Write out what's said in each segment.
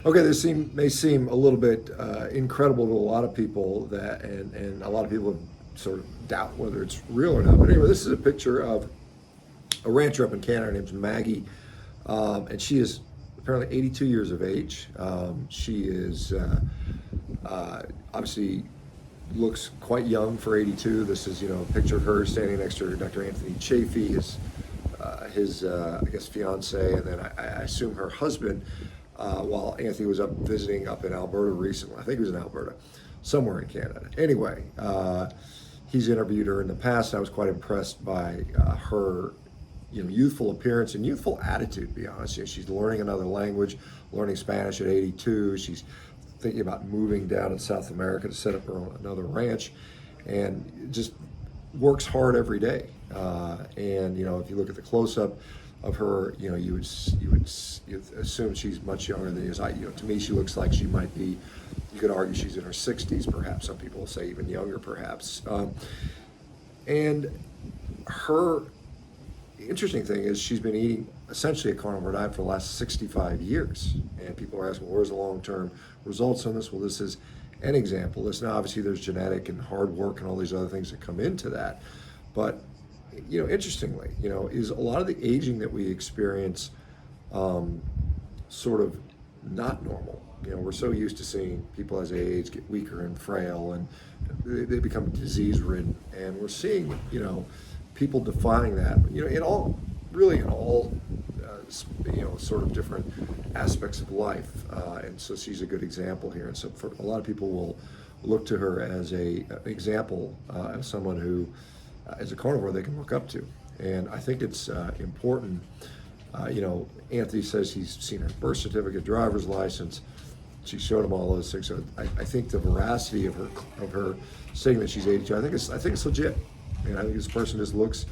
Okay, this may seem a little bit incredible to a lot of people and a lot of people sort of doubt whether it's real or not. But anyway, this is a picture of a rancher up in Canada named Maggie, and she is apparently 82 years of age. She is obviously looks quite young for 82. This is a picture of her standing next to Dr. Anthony Chafee, his I guess fiance, and then I assume her husband. While Anthony was up visiting up in Alberta recently, I think he was in Alberta, somewhere in Canada. Anyway, he's interviewed her in the past. And I was quite impressed by her, youthful appearance and youthful attitude. To be honest, she's learning another language, learning Spanish at 82. She's thinking about moving down in South America to set up her own, another ranch, and just works hard every day. And if you look at the close-up of her, you'd assume she's much younger than is. To me, she looks like she might be. You could argue she's in her 60s, perhaps. Some people say even younger, perhaps. And her interesting thing is she's been eating essentially a carnivore diet for the last 65 years. And people are asking, well, where's the long-term results on this? Well, this is an example. Now, obviously, there's genetic and hard work and all these other things that come into that. But interestingly, is a lot of the aging that we experience sort of not normal. We're so used to seeing people as they age get weaker and frail, and they become disease-ridden. And we're seeing, people defying that, in all sort of different aspects of life. And so she's a good example here. And so for a lot of people will look to her as an example of someone who, as a carnivore, they can look up to. And I think it's important. Anthony says he's seen her birth certificate, driver's license. She showed him all those things. So I think the veracity of her saying that she's 82, I think it's legit. And I think this person just looks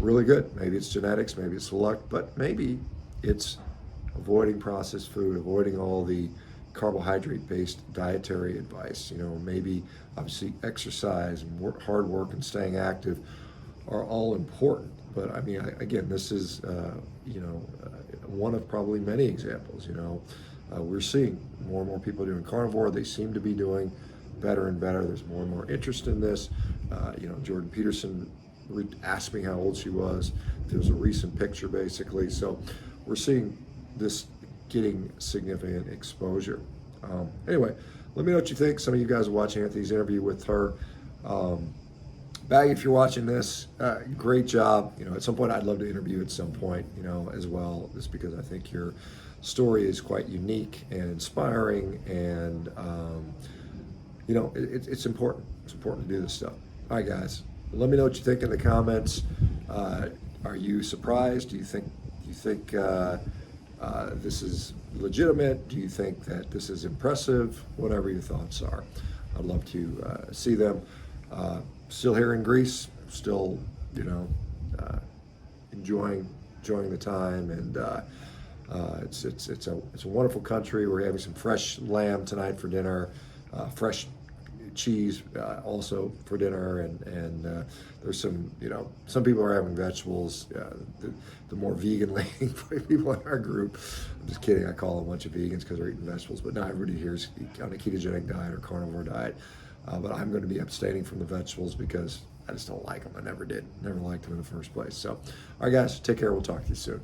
really good. Maybe it's genetics, maybe it's luck, but maybe it's avoiding processed food, avoiding all the carbohydrate-based dietary advice. Maybe obviously exercise and hard work and staying active are all important. But I mean, again, this is one of probably many examples. We're seeing more and more people doing carnivore. They seem to be doing better and better. There's more and more interest in this. Jordan Peterson asked me how old she was. There was a recent picture, basically. So we're seeing this getting significant exposure. Anyway, let me know what you think. Some of you guys are watching Anthony's interview with her. Maggie, if you're watching this, great job. At some point I'd love to interview at some point, as well, just because I think your story is quite unique and inspiring, and it's important. It's important to do this stuff. All right, guys. Let me know what you think in the comments. Are you surprised? Do you think this is legitimate? Do you think that this is impressive? Whatever your thoughts are, I'd love to see them. Still here in Greece, still enjoying the time, and it's a wonderful country. We're having some fresh lamb tonight for dinner, fresh cheese also for dinner, and there's some people are having vegetables. The more vegan leaning people in our group, I'm just kidding, I call them a bunch of vegans because they're eating vegetables, but not everybody here is on a ketogenic diet or carnivore diet. But I'm going to be abstaining from the vegetables because I just don't like them. I never did. Never liked them in the first place. So, all right, guys, take care. We'll talk to you soon.